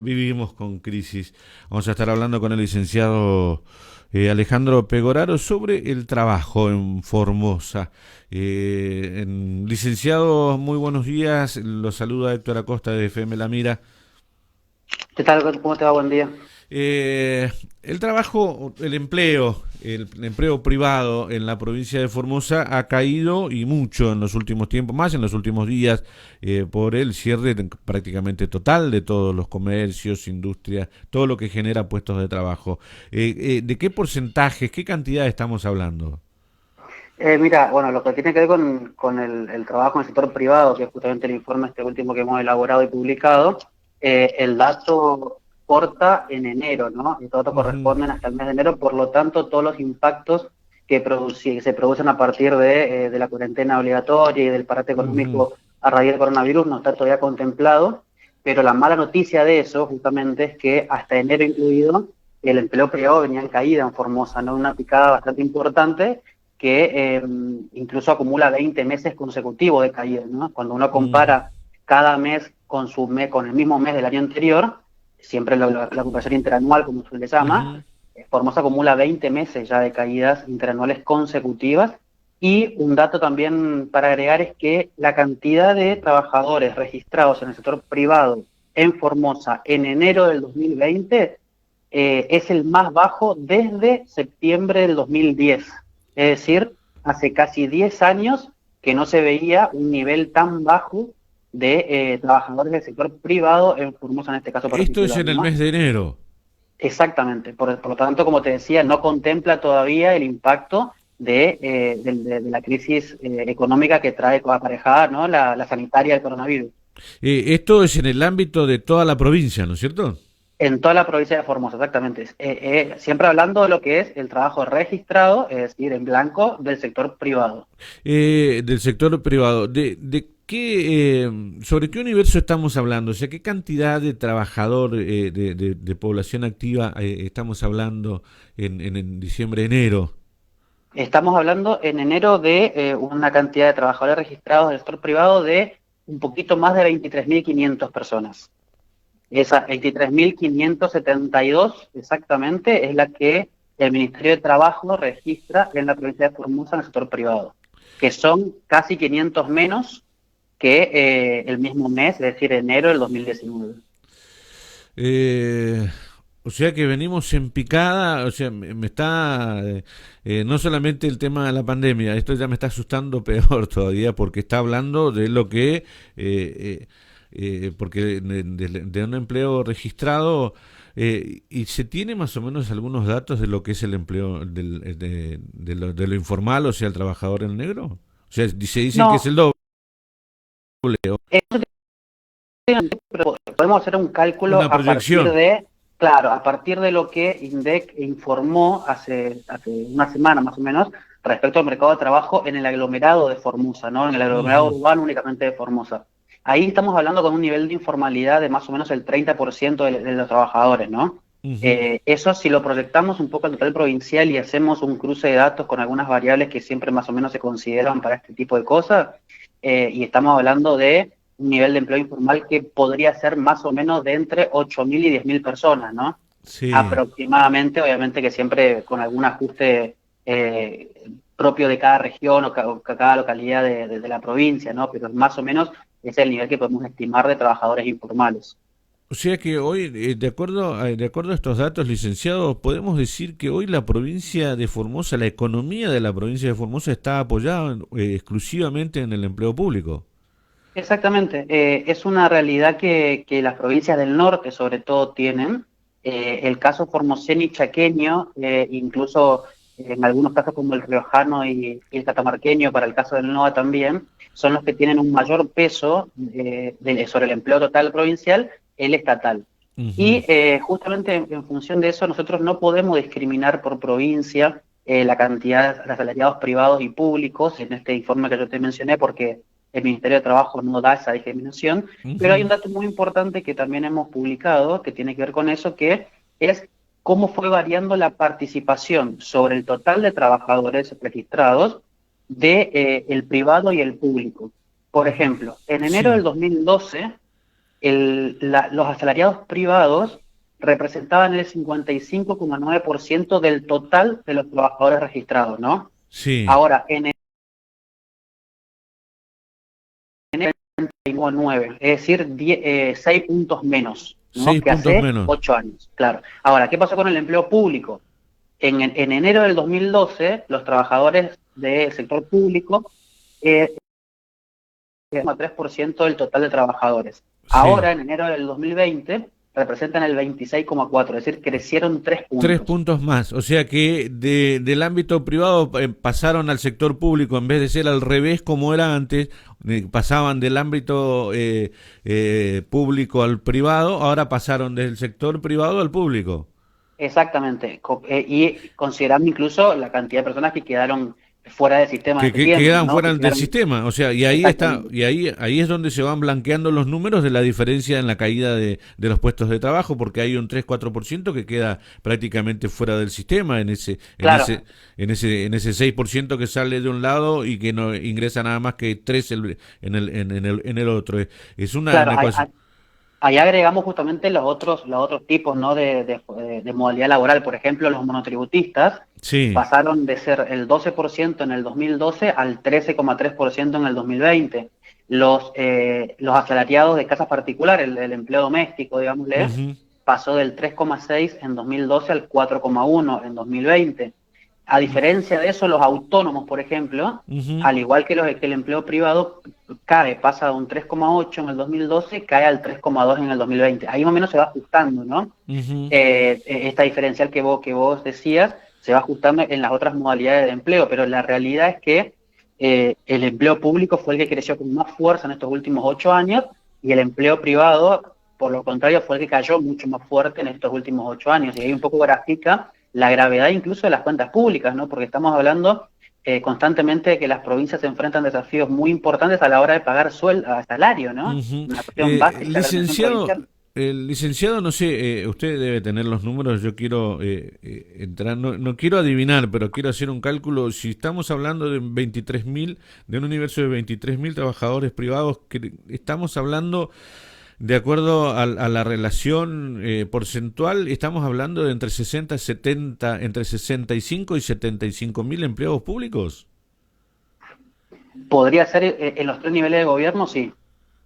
Vivimos con crisis. Vamos a estar hablando con el licenciado Alejandro Pegoraro sobre el trabajo en Formosa. Licenciado, muy buenos días. Lo saluda Héctor Acosta de FM La Mira. ¿Qué tal? ¿Cómo te va? Buen día. El trabajo, el empleo privado en la provincia de Formosa ha caído y mucho en los últimos tiempos, más en los últimos días, por el cierre prácticamente total de todos los comercios, industrias, todo lo que genera puestos de trabajo. ¿De qué porcentajes, qué cantidad estamos hablando? Mira, bueno, lo que tiene que ver con el trabajo en el sector privado, que es justamente el informe este último que hemos elaborado y publicado, el dato corta en enero, ¿no? Y todos Ujú, corresponden hasta el mes de enero, por lo tanto, todos los impactos que se producen a partir de la cuarentena obligatoria y del parate ujú. económico a raíz del coronavirus no está todavía contemplado, pero la mala noticia de eso justamente es que hasta enero incluido, el empleo privado venía en caída en Formosa, ¿no? Una picada bastante importante que incluso acumula 20 meses consecutivos de caída, ¿no? Cuando uno Mm. compara cada mes con con el mismo mes del año anterior, siempre la comparación interanual, como se le llama, Ujú. Formosa acumula 20 meses ya de caídas interanuales consecutivas. Y un dato también para agregar es que la cantidad de trabajadores registrados en el sector privado en Formosa en enero del 2020 es el más bajo desde septiembre del 2010. Es decir, hace casi 10 años que no se veía un nivel tan bajo de trabajadores del sector privado en Formosa, en este caso Esto es particular, en el ¿no? mes de enero. Exactamente. Por lo tanto, como te decía, no contempla todavía el impacto de la crisis económica que trae aparejada, ¿no? La sanitaria del coronavirus. Esto es en el ámbito de toda la provincia, ¿no es cierto? En toda la provincia de Formosa, exactamente. Siempre hablando de lo que es el trabajo registrado, es decir, en blanco, del sector privado. Del sector privado. ¿Sobre qué universo estamos hablando? O sea, ¿qué cantidad de trabajador, de población activa estamos hablando en diciembre, enero? Estamos hablando en enero de una cantidad de trabajadores registrados del sector privado de un poquito más de 23.500 personas. Esa 23.572 exactamente es la que el Ministerio de Trabajo registra en la provincia de Formosa en el sector privado, que son casi 500 menos que el mismo mes, es decir, enero del 2019. Eh, o sea que venimos en picada, o sea, me está, no solamente el tema de la pandemia, esto ya me está asustando peor todavía porque está hablando de lo que, porque de un empleo registrado, y se tiene más o menos algunos datos de lo que es el empleo de lo informal, o sea, el trabajador en negro. O sea, se dicen que es No, el doble, eso pero podemos hacer un cálculo una a partir proyección. de, claro, a partir de lo que INDEC informó hace una semana más o menos respecto al mercado de trabajo en el aglomerado de Formosa, ¿no? En el aglomerado Ujú, urbano únicamente de Formosa. Ahí estamos hablando con un nivel de informalidad de más o menos el 30% de los trabajadores, ¿no? ujú. Eso si lo proyectamos un poco al total provincial y hacemos un cruce de datos con algunas variables que siempre más o menos se consideran para este tipo de cosas, y estamos hablando de un nivel de empleo informal que podría ser más o menos de entre 8.000 y 10.000 personas, ¿no? Sí. Aproximadamente, obviamente que siempre con algún ajuste propio de cada región o cada localidad de la provincia, ¿no? Pero más o menos es el nivel que podemos estimar de trabajadores informales. O sea que hoy, de acuerdo a estos datos, licenciados, podemos decir que hoy la provincia de Formosa, la economía de la provincia de Formosa está apoyada exclusivamente en el empleo público. Exactamente, es una realidad que las provincias del norte sobre todo tienen. El caso formoseno y chaqueño, incluso en algunos casos como el riojano y el catamarqueño, para el caso del NOA también, son los que tienen un mayor peso sobre el empleo total provincial, el estatal. Ujú. Y justamente en función de eso, nosotros no podemos discriminar por provincia la cantidad de asalariados privados y públicos en este informe que yo te mencioné, porque el Ministerio de Trabajo no da esa discriminación, pero hay Ujú. un dato muy importante que también hemos publicado que tiene que ver con eso, que es cómo fue variando la participación sobre el total de trabajadores registrados de el privado y el público. Por Ujú. ejemplo, en enero del Sí. 2012 los asalariados privados representaban el 55,9% del total de los trabajadores registrados, ¿no? Sí, Ahora, en el 9, es decir, 6 puntos menos, ¿no? seis Que puntos hace menos. 8 años, claro. Ahora, ¿qué pasó con el empleo público? En enero del 2012, los trabajadores del sector público, 3% del total de trabajadores. Sí. Ahora, en enero del 2020, representan el 26,4%, es decir, crecieron 3 Tres puntos. puntos más, o sea que del ámbito privado pasaron al sector público en vez de ser al revés como era antes, pasaban del ámbito público al privado, ahora pasaron del sector privado al público. Exactamente. Y considerando incluso la cantidad de personas que quedaron fuera del sistema en Que, este que tiempo, quedan ¿no? fuera Que del quedaron. sistema, o sea, y ahí está, Exactamente. y ahí es donde se van blanqueando los números de la diferencia en la caída de los puestos de trabajo, porque hay un 3-4% que queda prácticamente fuera del sistema, Claro, en ese 6% que sale de un lado y que no ingresa nada más que 3 en el otro. Es claro. una ecuación. Ahí agregamos justamente los otros tipos, ¿no? de modalidad laboral. Por ejemplo, los monotributistas Sí. pasaron de ser el 12% en el 2012 al 13,3% en el 2020. Los asalariados de casas particulares, el empleo doméstico, digámosle, Ujú, pasó del 3,6 en 2012 al 4,1 en 2020. A diferencia de eso, los autónomos, por ejemplo, ujú, al igual que el empleo privado, pasa de un 3,8 en el 2012, cae al 3,2 en el 2020. Ahí más o menos se va ajustando, ¿no? ujú. Esta diferencial que vos decías se va ajustando en las otras modalidades de empleo, pero la realidad es que el empleo público fue el que creció con más fuerza en estos últimos 8 años y el empleo privado, por lo contrario, fue el que cayó mucho más fuerte en estos últimos 8 años. Y ahí un poco grafica la gravedad incluso de las cuentas públicas, ¿no? Porque estamos hablando constantemente de que las provincias se enfrentan desafíos muy importantes a la hora de pagar salario, ¿no? Ujú. Una cuestión básica de la administración Licenciado, provincial. el licenciado, no sé, usted debe tener los números, yo quiero entrar, no quiero adivinar, pero quiero hacer un cálculo. Si estamos hablando de 23.000, de un universo de 23.000 trabajadores privados, que estamos hablando, de acuerdo a la relación porcentual, estamos hablando de entre 60 y 70, entre 65 y 75.000 empleados públicos. Podría ser en los tres niveles de gobierno, sí.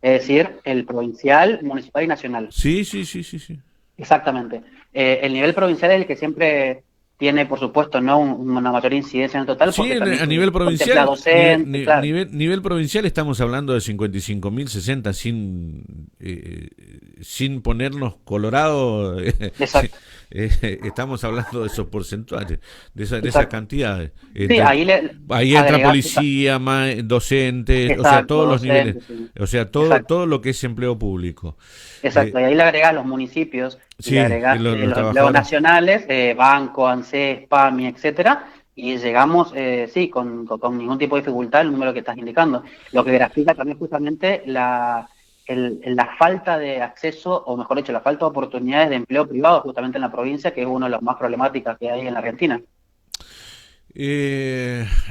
Es decir, el provincial, municipal y nacional. Sí, sí, sí, sí, sí. Exactamente. El nivel provincial es el que siempre tiene, por supuesto, no una mayor incidencia en el total, Sí, porque también a nivel contempla provincial, docentes, claro. nivel provincial estamos hablando de 55.000, 60 sin ponernos colorado, Exacto, estamos hablando de esos porcentajes, de esas exacto. cantidades. Sí, ahí le Ahí entra agregás, policía, docentes, o sea, exacto, todos los niveles, docentes, sí. o sea, Exacto. todo lo que es empleo público. Exacto, Eh, y ahí le agregás los municipios y le sí, agregás los los empleos trabajadores. nacionales, Banco, ANSES, PAMI, etcétera, y llegamos, sí, con ningún tipo de dificultad el número que estás indicando. Lo que grafica también justamente la falta de acceso, o mejor dicho, la falta de oportunidades de empleo privado justamente en la provincia, que es una de las más problemáticas que hay en la Argentina.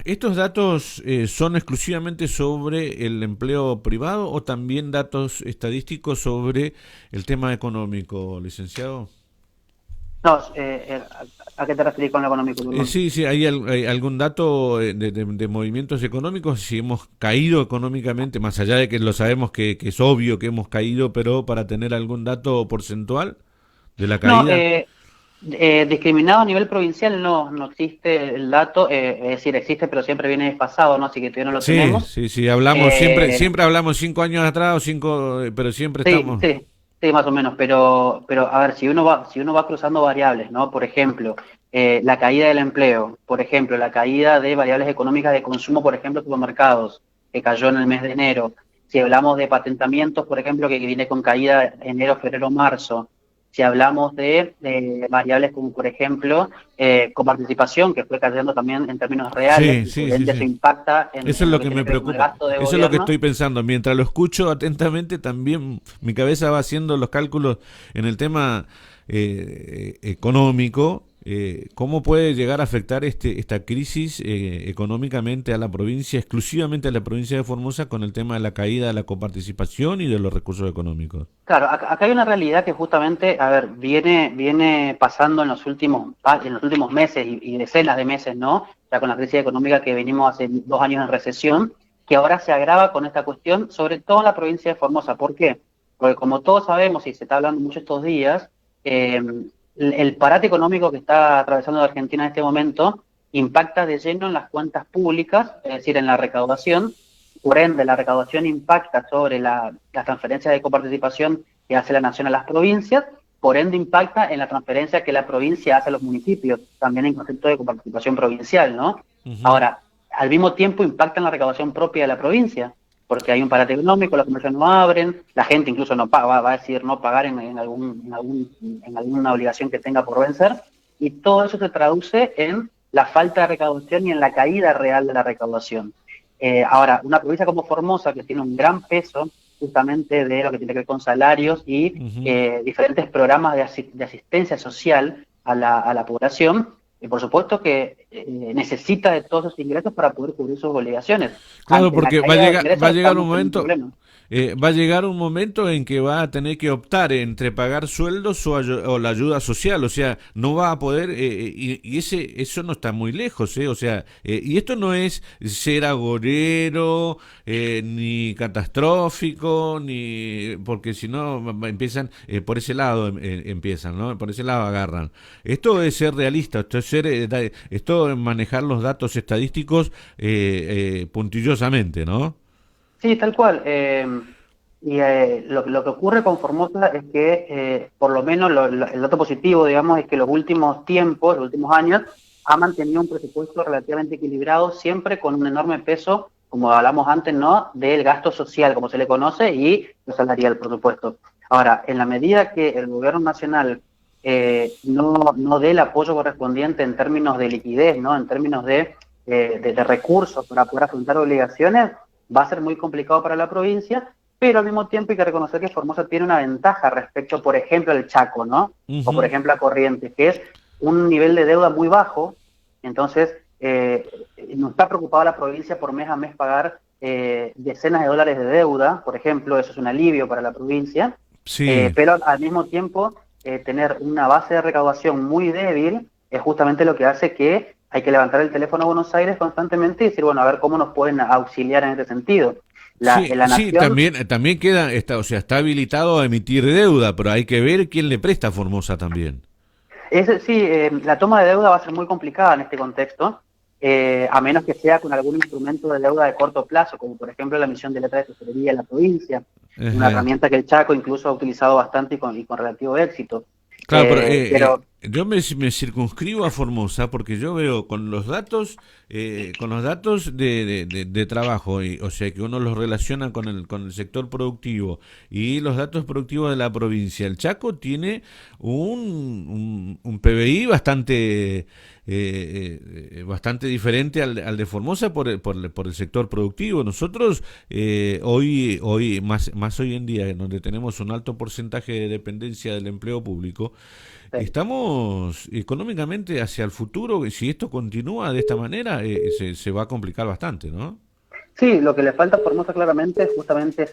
¿Estos datos son exclusivamente sobre el empleo privado o también datos estadísticos sobre el tema económico, licenciado? No, ¿a qué te referís con lo económico, perdón? Sí, sí, hay algún dato de movimientos económicos, si hemos caído económicamente, más allá de que lo sabemos que es obvio que hemos caído, pero para tener algún dato porcentual de la No, caída. discriminado a nivel provincial no existe el dato, es decir, existe, pero siempre viene desfasado, ¿no? Así que todavía no lo Sí, tenemos. sí, sí, hablamos Eh, siempre hablamos 5 años atrás o cinco, pero siempre sí, estamos. sí, sí, más o menos, pero a ver, si uno va cruzando variables, ¿no? Por ejemplo, la caída del empleo, por ejemplo, la caída de variables económicas de consumo, por ejemplo, supermercados, que cayó en el mes de enero. Si hablamos de patentamientos, por ejemplo, que viene con caída enero, febrero, marzo. Si hablamos de variables como, por ejemplo, coparticipación, que fue cayendo también en términos reales, Sí, y por sí, sí, ende eso sí. impacta Eso es en lo lo que que me tiene que ver con el preocupa. gasto de Eso es lo que gobierno. estoy pensando. Mientras lo escucho atentamente, también mi cabeza va haciendo los cálculos en el tema económico. ¿Cómo puede llegar a afectar esta crisis económicamente a la provincia, exclusivamente a la provincia de Formosa, con el tema de la caída de la coparticipación y de los recursos económicos? Claro, acá hay una realidad que justamente, a ver, viene pasando en los últimos meses y decenas de meses, ¿no? Ya con la crisis económica que venimos hace 2 años en recesión, que ahora se agrava con esta cuestión, sobre todo en la provincia de Formosa. ¿Por qué? Porque como todos sabemos, y se está hablando mucho estos días, el parate económico que está atravesando la Argentina en este momento impacta de lleno en las cuentas públicas, es decir, en la recaudación. Por ende, la recaudación impacta sobre las transferencias de coparticipación que hace la nación a las provincias, por ende impacta en la transferencia que la provincia hace a los municipios, también en concepto de coparticipación provincial, ¿no? Ujú. Ahora, al mismo tiempo impacta en la recaudación propia de la provincia, porque hay un parate económico, los comercios no abren, la gente incluso no paga, va a decidir no pagar en alguna obligación que tenga por vencer, y todo eso se traduce en la falta de recaudación y en la caída real de la recaudación. Ahora, una provincia como Formosa, que tiene un gran peso justamente de lo que tiene que ver con salarios y Ujú. diferentes programas de asistencia social a la población, y por supuesto que necesita de todos esos ingresos para poder cubrir sus obligaciones. Claro, Ante la porque caída de va a ingresos llegar un estamos en un momento, problema. va a llegar un momento en que va a tener que optar entre pagar sueldos o la ayuda social, o sea, no va a poder, eso no está muy lejos, o sea, y esto no es ser agorero, ni catastrófico, ni porque si no empiezan, por ese lado empiezan, ¿no? Por ese lado agarran. Esto es ser realista, esto es manejar los datos estadísticos puntillosamente, ¿no? Sí, tal cual. Lo que ocurre con Formosa es que, por lo menos, el dato positivo, digamos, es que los últimos tiempos, los últimos años, ha mantenido un presupuesto relativamente equilibrado, siempre con un enorme peso, como hablamos antes, ¿no?, del gasto social, como se le conoce, y lo salarial, por supuesto. Ahora, en la medida que el gobierno nacional no dé el apoyo correspondiente en términos de liquidez, ¿no?, en términos de recursos para poder afrontar obligaciones, va a ser muy complicado para la provincia, pero al mismo tiempo hay que reconocer que Formosa tiene una ventaja respecto, por ejemplo, al Chaco, ¿no? O por Ujú. ejemplo a Corrientes, que es un nivel de deuda muy bajo, entonces no está preocupada la provincia por mes a mes pagar decenas de dólares de deuda, por ejemplo, eso es un alivio para la provincia, Sí. pero al mismo tiempo tener una base de recaudación muy débil es justamente lo que hace que hay que levantar el teléfono a Buenos Aires constantemente y decir, bueno, a ver cómo nos pueden auxiliar en este sentido. Sí, La sí, nación, también queda, o sea, está habilitado a emitir deuda, pero hay que ver quién le presta a Formosa también. sí, la toma de deuda va a ser muy complicada en este contexto, a menos que sea con algún instrumento de deuda de corto plazo, como por ejemplo la emisión de letra de tesorería en la provincia, una Ajá. herramienta que el Chaco incluso ha utilizado bastante y con relativo éxito. Claro, pero Pero yo me circunscribo a Formosa porque yo veo con los datos de trabajo, o sea que uno los relaciona con el sector productivo y los datos productivos de la provincia. El Chaco tiene un PBI bastante diferente al de Formosa por el sector productivo. Nosotros más hoy en día, en donde tenemos un alto porcentaje de dependencia del empleo público, estamos económicamente hacia el futuro. Si esto continúa de esta manera, se va a complicar bastante, ¿no? sí, lo que le falta a Formosa claramente es justamente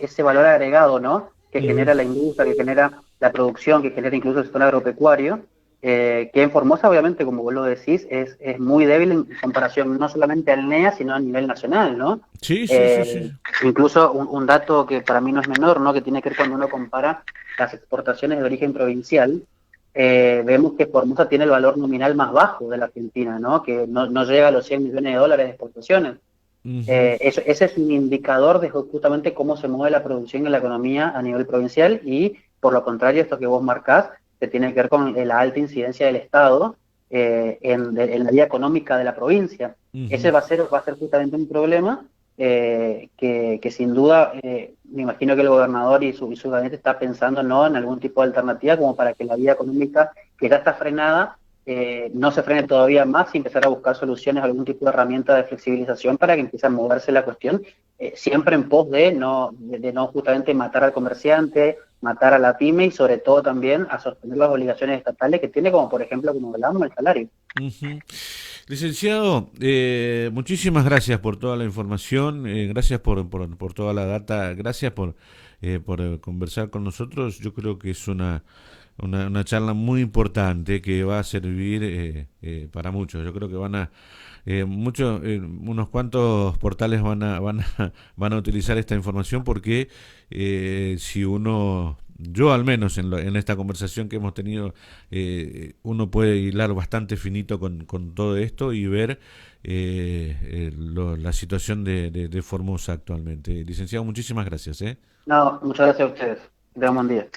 ese valor agregado, ¿no? Que Ujú. genera la industria, que genera la producción, que genera incluso el sector agropecuario, que en Formosa, obviamente, como vos lo decís, es muy débil en comparación no solamente al NEA, sino a nivel nacional, ¿no? Sí, sí, sí, Eh, sí. incluso un dato que para mí no es menor, ¿no? Que tiene que ver cuando uno compara las exportaciones de origen provincial, vemos que Formosa tiene el valor nominal más bajo de la Argentina, ¿no? Que no llega a los 100 millones de dólares de exportaciones. Ujú. Ese es un indicador de justamente cómo se mueve la producción y la economía a nivel provincial y, por lo contrario, esto que vos marcás, que tiene que ver con la alta incidencia del Estado en la vida económica de la provincia. Ese Ujú. va a ser justamente un problema que sin duda, me imagino que el gobernador y su gabinete está pensando, ¿no?, en algún tipo de alternativa como para que la vida económica, que ya está frenada, no se frene todavía más y empezar a buscar soluciones, algún tipo de herramienta de flexibilización para que empiece a moverse la cuestión siempre en pos de no justamente matar al comerciante, matar a la pyme y sobre todo también a sostener las obligaciones estatales que tiene, como por ejemplo, como hablamos, el salario. Ujú. Licenciado, muchísimas gracias por toda la información, gracias por toda la data, gracias por conversar con nosotros. Yo creo que es una charla muy importante que va a servir para muchos. Yo creo que unos cuantos portales van a utilizar esta información porque si uno, yo al menos en esta conversación que hemos tenido, uno puede hilar bastante finito con todo esto y ver la situación de Formosa actualmente. Licenciado, muchísimas gracias. No, muchas gracias a ustedes. Que tengan buen día.